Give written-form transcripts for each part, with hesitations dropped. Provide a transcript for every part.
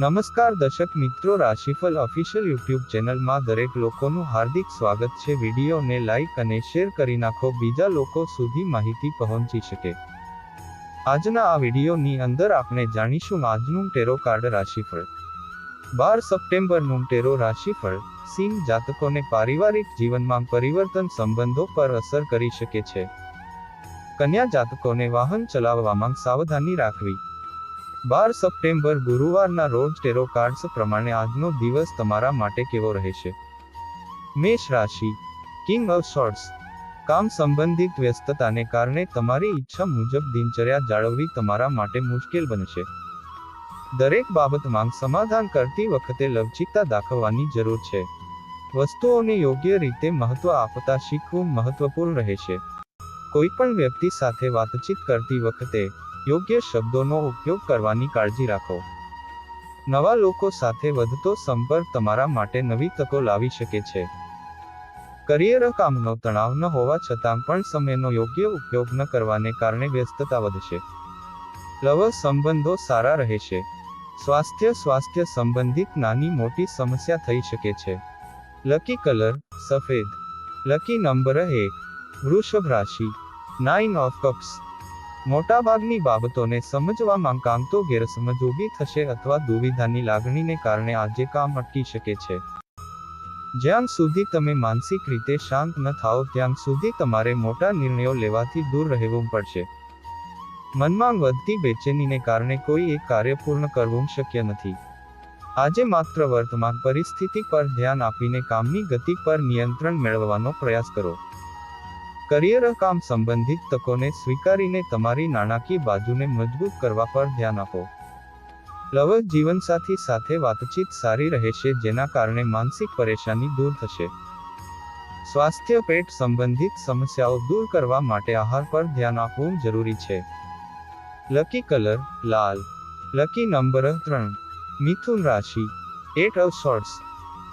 નમસ્કાર દર્શક મિત્રો, રાશિફળ ઓફિશિયલ યુટ્યુબ ચેનલમાં દરેક લોકોનું હાર્દિક સ્વાગત છે। વિડીયોને લાઇક અને શેર કરી નાખો, બીજા લોકો સુધી માહિતી પહોંચી શકે। આજના આ વિડીયોની અંદર આપણે જાણીશું આજનું ટેરો કાર્ડ રાશિફળ। 12 સપ્ટેમ્બરનું ટેરો રાશિફળ। સિંહ જાતકોને પારિવારિક જીવનમાં પરિવર્તન સંબંધો પર અસર કરી શકે છે। કન્યા જાતકોને વાહન ચલાવવામાં સાવધાની રાખવી। 12 સપ્ટેમ્બર ગુરુવારના રોજ ટેરો કાર્ડ્સ પ્રમાણે આજનો દિવસ તમારા માટે કેવો રહેશે? મેષ રાશિ, કિંગ ઓફ સોર્ડ્સ। કામ સંબંધિત વ્યસ્તતાને કારણે તમારી ઈચ્છા મુજબ દિનચર્યા જાળવવી તમારા માટે મુશ્કેલ બનશે। દરેક બાબતમાં સમાધાન કરતી વખતે લવચીકતા દાખવવાની જરૂર છે। વસ્તુઓને યોગ્ય રીતે મહત્વ આપતા શીખવું મહત્વપૂર્ણ રહેશે। કોઈપણ વ્યક્તિ સાથે વાતચીત કરતી વખતે યોગ્ય શબ્દોનો ઉપયોગ કરવાની કાળજી રાખો। નવા લોકો સાથે વધતો સંપર્ક તમારા માટે નવી તકો લાવી શકે છે। કરિયર કામનો તણાવ ન હોવા છતાં પણ સમયનો યોગ્ય ઉપયોગ ન કરવાને કારણે વ્યસ્તતા વધશે। લવ સંબંધો સારા રહેશે। સ્વાસ્થ્ય સંબંધિત નાની મોટી સમસ્યા થઈ શકે છે। લકી કલર સફેદ। લકી નંબર 1 વૃષભ રાશિ, 9 ઓફ કપ્સ। મોટાભાગની બાબતોને સમજવામાં કાં તો ગેરસમજ ઊભી થશે અથવા દુવિધાની લાગણીને કારણે આજે કામ અટકી શકે છે। જ્યાં સુધી તમે માનસિક રીતે શાંત ન થાઓ ત્યાં સુધી તમારે મોટા નિર્ણયો લેવાથી દૂર રહેવું પડશે। મનમાં વધતી બેચેનીને કારણે કોઈ એક કાર્ય પૂર્ણ કરવું શક્ય નથી। આજે માત્ર વર્તમાન પરિસ્થિતિ પર ધ્યાન આપીને કામની ગતિ પર નિયંત્રણ મેળવવાનો પ્રયાસ કરો। કરિયર કામ સંબંધિત તકોને સ્વીકારીને તમારી નાણાકીય બાજુને મજબૂત કરવા પર ધ્યાન આપો। લવ જીવનસાથી સાથે વાતચીત સારી રહેશે, જેના કારણે માનસિક પરેશાની દૂર થશે। સ્વાસ્થ્ય પેટ સંબંધિત સમસ્યાઓ દૂર કરવા માટે આહાર પર ધ્યાન આપવું જરૂરી છે। લકી કલર લાલ। લકી નંબર 3 મિથુન રાશિ, 8 ઓફ સોર્ડ્સ।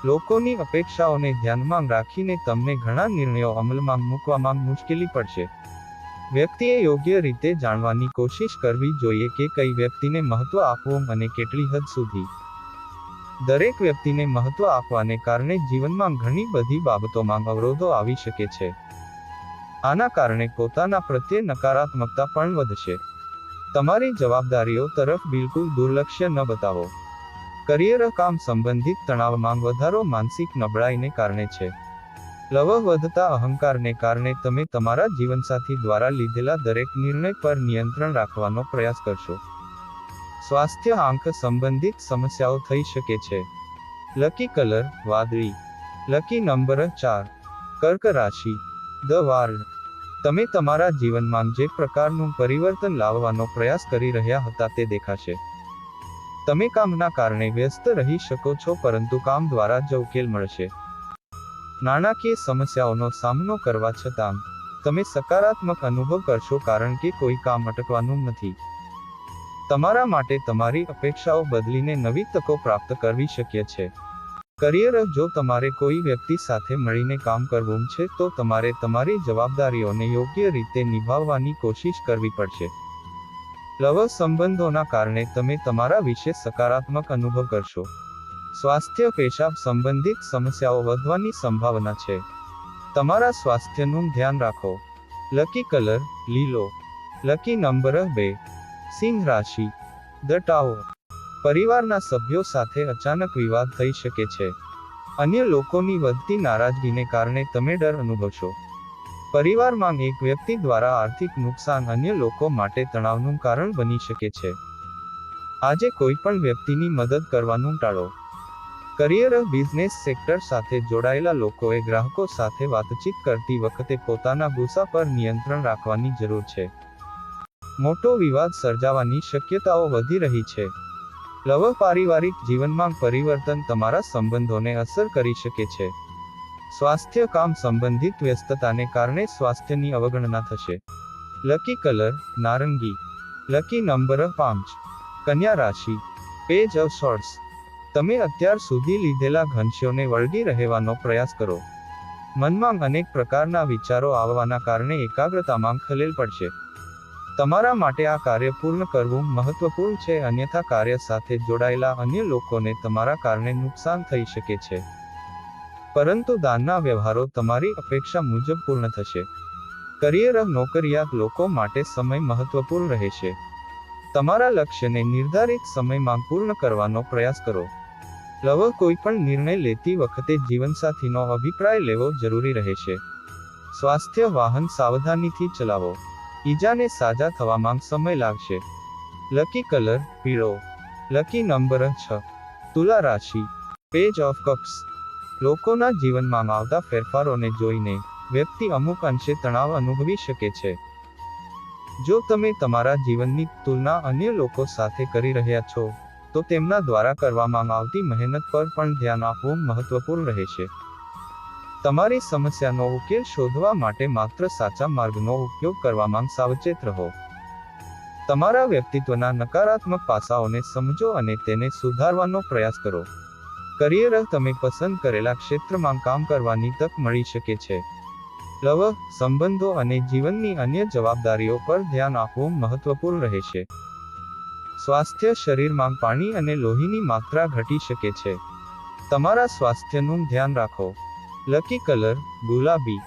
લોકોની અપેક્ષાઓને ધ્યાનમાં રાખીને તમને ઘણા નિર્ણયો અમલમાં મૂકવામાં મુશ્કેલી પડશે। વ્યક્તિએ યોગ્ય રીતે જાણવાની કોશિશ કરવી જોઈએ કે કઈ વ્યક્તિને મહત્વ આપવું અને કેટલી હદ સુધી। દરેક વ્યક્તિને મહત્વ આપવાને કારણે જીવનમાં ઘણી બધી બાબતોમાં અવરોધો આવી શકે છે। આના કારણે પોતાના પ્રત્યે નકારાત્મકતા પણ વધશે। તમારી જવાબદારીઓ તરફ બિલકુલ દુર્લક્ષ્ય ન બતાવો। કરિયર કામ સંબંધિત તણાવમાં વધારો માનસિક નબળાઈને કારણે છે। લવ વધતા અહંકારને કારણે તમે તમારા જીવનસાથી દ્વારા લીધેલા દરેક નિર્ણય પર નિયંત્રણ રાખવાનો પ્રયાસ કરશો। સ્વાસ્થ્ય આંખ સંબંધિત સમસ્યાઓ થઈ શકે છે। લકી કલર વાદળી। લકી નંબર 4 કર્ક રાશિ, ધ વાર્લ્ડ। તમે તમારા જીવનમાં જે પ્રકારનું પરિવર્તન લાવવાનો પ્રયાસ કરી રહ્યા હતા તે દેખાશે। તમે કામના કારણે વ્યસ્ત રહી શકો છો, પરંતુ કામ દ્વારા જ ઉકેલ મળશે। નાણાકીય સમસ્યાઓનો સામનો કરવા છતાં તમે સકારાત્મક અનુભવ કરશો, કારણ કે કોઈ કામ અટકવાનું નથી। તમારા માટે તમારી અપેક્ષાઓ બદલીને નવી તકો પ્રાપ્ત કરવી શક્ય છે। કરિયર જો તમારે કોઈ વ્યક્તિ સાથે મળીને કામ કરવું છે તો તમારે તમારી જવાબદારીઓને યોગ્ય રીતે નિભાવવાની કોશિશ કરવી પડશે। લવ સંબંધોના કારણે તમે તમારા વિશે સકારાત્મક અનુભવ કરશો। સ્વાસ્થ્ય પેશાબ સંબંધિત સમસ્યાઓ વધવાની સંભાવના છે। તમારા સ્વાસ્થ્યનું ધ્યાન રાખો। લકી કલર લીલો। લકી નંબર 2 સિંહ રાશિ, ધ ટાવર। પરિવારના સભ્યો સાથે અચાનક વિવાદ થઈ શકે છે। અન્ય લોકોની વધતી નારાજગીને કારણે તમે ડર અનુભવશો। પરિવારમાં એક વ્યક્તિ દ્વારા આર્થિક નુકસાન અન્ય લોકો માટે તણાવનું કારણ બની શકે છે। આજે કોઈ પણ વ્યક્તિની મદદ કરવાનું ટાળો। કરિયર બિઝનેસ સેક્ટર સાથે જોડાયેલા લોકોએ ગ્રાહકો સાથે વાતચીત કરતી વખતે પોતાના ગુસ્સા પર નિયંત્રણ રાખવાની જરૂર છે। મોટો વિવાદ સર્જાવાની શક્યતાઓ વધી રહી છે। લવ પારિવારિક જીવનમાં પરિવર્તન તમારા સંબંધોને અસર કરી શકે છે। સ્વાસ્થ્ય કામ સંબંધિત વ્યસ્તતાને કારણે સ્વાસ્થ્યની અવગણના થશે। લકી કલર નારંગી। લકી નંબર 5 કન્યા રાશિ, પેજ ઓફ સોર્ડ્સ। તમે અત્યાર સુધી લીધેલા ઘનશ્યોને વળગી રહેવાનો પ્રયાસ કરો। મનમાં અનેક પ્રકારના વિચારો આવવાના કારણે એકાગ્રતામાં ખલેલ પડશે। તમારા માટે આ કાર્ય પૂર્ણ કરવું મહત્વપૂર્ણ છે, અન્યથા કાર્ય સાથે જોડાયેલા અન્ય લોકોને તમારા કારણે નુકસાન થઈ શકે છે. પરંતુ દાનના વ્યવહારો તમારી અપેક્ષા મુજબ પૂર્ણ થશે. કરિયર નોકરિયાત લોકો માટે સમય મહત્વપૂર્ણ રહેશે. તમારા લક્ષ્યને નિર્ધારિત સમયમાં પૂર્ણ કરવાનો પ્રયાસ કરો. લવ કોઈ પણ નિર્ણય લેતી વખતે જીવનસાથીનો અભિપ્રાય લેવો જરૂરી રહેશે. સ્વાસ્થ્ય વાહન સાવધાનીથી ચલાવો. ઈજાને સાજા થવામાં સમય લાગશે. લકી કલર પીળો. Lucky number 6. તુલા રાશિ. Page of cups. લોકોના જીવનમાં આવતા ફેરફારોને જોઈને વ્યક્તિ અમુક અંશે તણાવ અનુભવી શકે છે. જો તમે તમારા જીવનની તુલના અન્ય લોકો સાથે કરી રહ્યા છો, તો તેમના દ્વારા કરવામાં આવતી મહેનત પર પણ ધ્યાન આપવું મહત્વપૂર્ણ રહેશે. તમારી સમસ્યાનો ઉકેલ શોધવા માટે માત્ર સાચા માર્ગનો ઉપયોગ કરવામાં સાવચેત રહો. તમારા વ્યક્તિત્વના નકારાત્મક પાસાઓને સમજો અને તેને સુધારવાનો પ્રયાસ કરો. કરિયર તમે પસંદ કરેલા ક્ષેત્રમાં કામ કરવાની તક મળી શકે છે. લવ સંબંધો અને જીવનની અન્ય જવાબદારીઓ પર ધ્યાન આપવું મહત્વપૂર્ણ રહેશે. સ્વાસ્થ્ય શરીરમાં પાણી અને લોહીની માત્રા ઘટી શકે છે. તમારા સ્વાસ્થ્યનું ધ્યાન રાખો. લકી કલર ગુલાબી.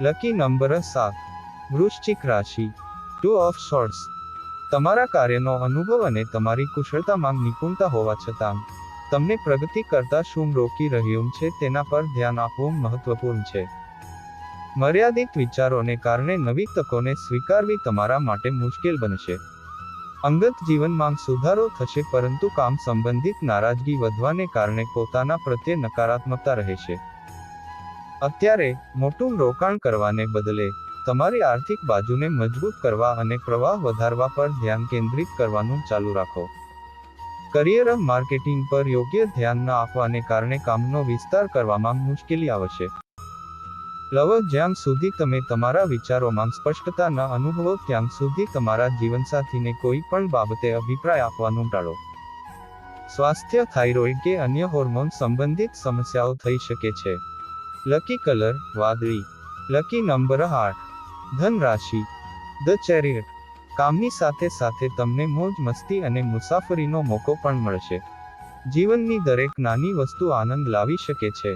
Lucky number 7. વૃશ્ચિક રાશિ. 2 ઓફ સોર્ડ્સ. તમારા કાર્યનો અનુભવ અને તમારી કુશળતામાં નિપુણતા હોવા છતાં તમને પ્રગતિ કરતા શું રોકી રહ્યું છે તેના પર ધ્યાન આપવું મહત્વપૂર્ણ છે. મર્યાદિત વિચારોને કારણે નવી તકોને સ્વીકારવી તમારા માટે મુશ્કેલ બનશે. અંગત જીવનમાં સુધારો થશે, પરંતુ કામ સંબંધિત નારાજગી વધવાને કારણે પોતાના પ્રત્યે નકારાત્મકતા રહેશે. અત્યારે મોટું રોકાણ કરવાને બદલે તમારી આર્થિક બાજુને મજબૂત કરવા અને પ્રવાહ વધારવા પર ધ્યાન કેન્દ્રિત કરવાનું ચાલુ રાખો. કરિયર માર્કેટિંગ પર યોગ્ય ધ્યાન ન આપવાને કારણે કામનો વિસ્તાર કરવામાં મુશ્કેલી આવશે. લવ જ્યાં સુધી તમે તમારા વિચારોમાં સ્પષ્ટતા ન અનુભવો ત્યાં સુધી તમારા જીવનસાથીને કોઈ પણ બાબતે અભિપ્રાય આપવાનું ટાળો. સ્વાસ્થ્ય થાઇરોઇડ કે અન્ય હોર્મોન સંબંધિત સમસ્યાઓ થઈ શકે છે. લકી કલર વાદળી. Lucky number 8. ધન રાશિ. The chariot. કામની સાથે સાથે તમને મોજ મસ્તી અને મુસાફરીનો મોકો પણ મળશે. જીવનની દરેક નાની વસ્તુ આનંદ લાવી શકે છે.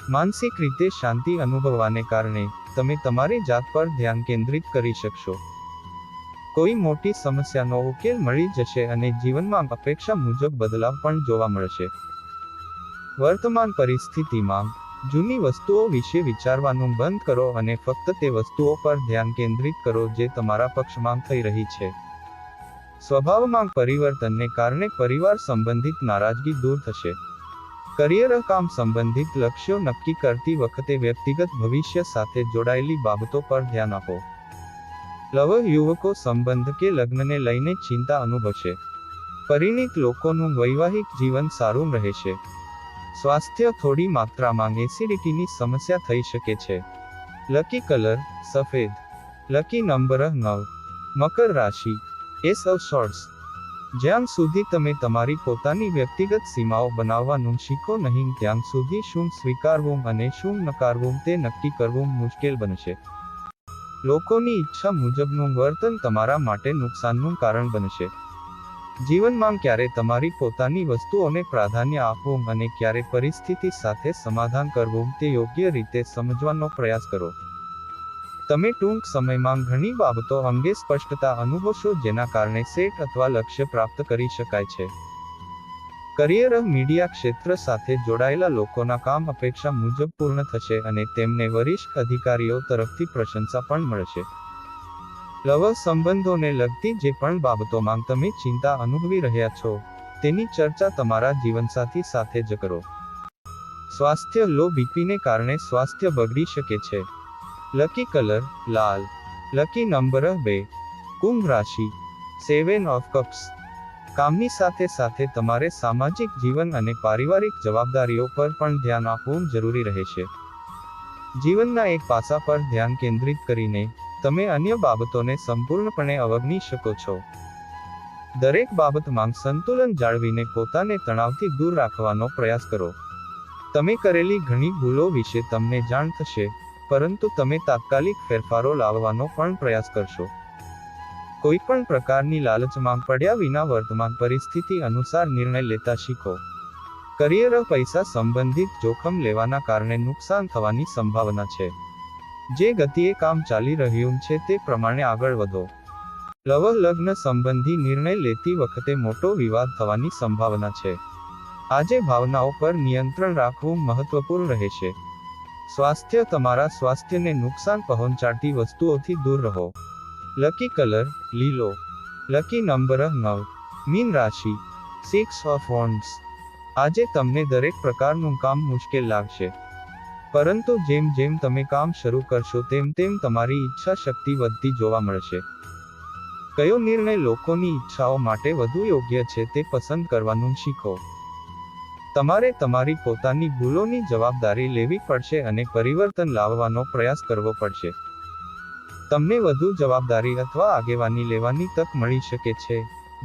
માનસિક રીતે શાંતિ અનુભવવાને કારણે તમે તમારી જાત પર ધ્યાન કેન્દ્રિત કરી શકશો. કોઈ મોટી સમસ્યાનો ઉકેલ મળી જશે અને જીવનમાં અપેક્ષા મુજબ બદલાવ પણ જોવા મળશે. વર્તમાન પરિસ્થિતિમાં જૂની વસ્તુઓ વિશે વિચારવાનું બંધ કરો અને ફક્ત તે વસ્તુઓ પર ધ્યાન કેન્દ્રિત કરો જે તમારા પક્ષમાં થઈ રહી છે. સ્વભાવમાં પરિવર્તનને કારણે પરિવાર સંબંધિત નારાજગી દૂર થશે. કરિયર કામ સંબંધિત લક્ષ્યો નક્કી કરતી વખતે વ્યક્તિગત ભવિષ્ય સાથે જોડાયેલી બાબતો પર ધ્યાન આપો. લવ યુવકો સંબંધ કે લગ્નને લઈને ચિંતા અનુભવશે. પરિણીત લોકોનું વૈવાહિક જીવન સારું રહેશે. સ્વાસ્થ્ય થોડી માત્રામાં એસિડિટીની સમસ્યા થઈ શકે છે. લકી કલર સફેદ. Lucky number 9. મકર રાશિ. Ace of swords. જ્યાં સુધી તમે તમારી પોતાની વ્યક્તિગત સીમાઓ બનાવવાનું શીખો નહીં ત્યાં સુધી શું સ્વીકારવું અને શું નકારવું તે નક્કી કરવું મુશ્કેલ બનશે. લોકોની ઈચ્છા મુજબનું વર્તન તમારા માટે નુકસાનનું કારણ બનશે. જીવનમાં ક્યારે તમારી પોતાની વસ્તુઓને પ્રાધાન્ય આપવું અને ક્યારે પરિસ્થિતિ સાથે સમાધાન કરવું તે યોગ્ય રીતે સમજવાનો પ્રયાસ કરો. તમે ટૂંક સમયમાં ઘણી બાબતો અંગે સ્પષ્ટતા અનુભવશો જેના કારણે સેટ અથવા લક્ષ્ય પ્રાપ્ત કરી શકાય છે. કરિયર મીડિયા ક્ષેત્ર સાથે જોડાયેલા લોકોના કામ અપેક્ષા મુજબ પૂર્ણ થશે અને તેમને વરિષ્ઠ અધિકારીઓ તરફથી પ્રશંસા પણ મળશે. લવ સંબંધોને લગતી જે પણ બાબતોમાં તમે ચિંતા અનુભવી રહ્યા છો તેની ચર્ચા તમારા જીવનસાથી સાથે જ કરો. સ્વાસ્થ્ય. લો બીપીને કારણે સ્વાસ્થ્ય બગડી શકે છે. લકી કલર લાલ. Lucky number 2. કુંભ રાશિ. 7 ઓફ કપ્સ. કામની સાથે સાથે તમારે સામાજિક જીવન અને પારિવારિક જવાબદારીઓ પર પણ ધ્યાન આપવું જરૂરી રહેશે. જીવનના એક પાસા પર ધ્યાન કેન્દ્રિત કરીને તમે અન્ય બાબતોને સંપૂર્ણપણે અવગણી શકો છો. દરેક બાબતમાં સંતુલન જાળવીને પોતાને તણાવથી દૂર રાખવાનો પ્રયાસ કરો. તમે કરેલી ઘણી ભૂલો વિશે તમને જાણ થશે, પરંતુ તમે તાત્કાલિક ફેરફારો લાવવાનો પણ પ્રયાસ કરશો. કોઈ પણ પ્રકારની લાલચમાં પડ્યા વિના વર્તમાન પરિસ્થિતિ અનુસાર નિર્ણય લેતા શીખો. કરિયર પૈસા સંબંધિત જોખમ લેવાના કારણે નુકસાન થવાની સંભાવના છે. જે ગતિએ કામ ચાલી રહ્યું છે તે પ્રમાણે આગળ વધો. લગ્ન સંબંધી નિર્ણય લેતી વખતે મોટો વિવાદ થવાની સંભાવના છે. આજે ભાવનાઓ પર નિયંત્રણ રાખવું મહત્વપૂર્ણ રહેશે. સ્વાસ્થ્ય તમારા સ્વાસ્થ્યને નુકસાન પહોંચાડતી વસ્તુઓથી દૂર રહો. લકી કલર લીલો. Lucky number 9. મીન રાશિ 6 ઓફ વોન્ડ્સ. આજે તમને દરેક પ્રકારનું કામ મુશ્કેલ લાગશે, પરંતુ જેમ જેમ તમે કામ શરૂ કરશો તેમ તેમ તમારી ઈચ્છા શક્તિ વધતી જોવા મળશે. કયો નિર્ણય લોકોની ઈચ્છાઓ માટે વધુ યોગ્ય છે તે પસંદ કરવાનું શીખો. તમારે તમારી પોતાની ભૂલોની જવાબદારી લેવી પડશે અને પરિવર્તન લાવવાનો પ્રયાસ કરવો પડશે. તમને વધુ જવાબદારી અથવા આગેવાની લેવાની તક મળી શકે છે,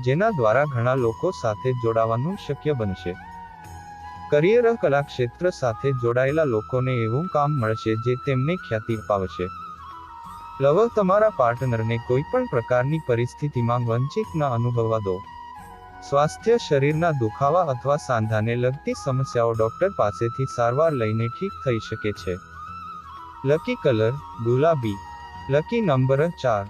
જેના દ્વારા ઘણા લોકો સાથે જોડાવાનું શક્ય બનશે. કરિયર કલા ક્ષેત્ર સાથે જોડાયેલા લોકોને એવું કામ મળશે જે તેમને ખ્યાતિ અપાવશે. તમારા પાર્ટનરને કોઈ પણ પ્રકારની પરિસ્થિતિમાં વંચિત ન અનુભવવા દો. સ્વાસ્થ્ય શરીરના દુખાવા અથવા સાંધાને લગતી સમસ્યાઓ ડોક્ટર પાસેથી સારવાર લઈને ઠીક થઈ શકે છે. લકી કલર ગુલાબી. Lucky number 4.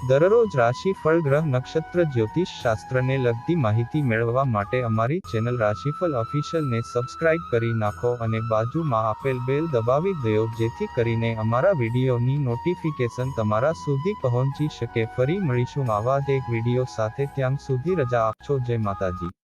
દરરોજ રાશિફળ ગ્રહ નક્ષત્ર જ્યોતિષ શાસ્ત્રને લગતી માહિતી મેળવવા માટે અમારી ચેનલ રાશિફળ ઓફિશિયલને સબસ્ક્રાઇબ કરી નાખો અને બાજુમાં આપેલ બેલ દબાવી દો, જેથી કરીને અમારા વિડીયોની નોટિફિકેશન તમારા સુધી પહોંચી શકે. ફરી મળીશું આવા જ એક વિડીયો સાથે. ત્યાં સુધી રજા આપશો. જય માતાજી.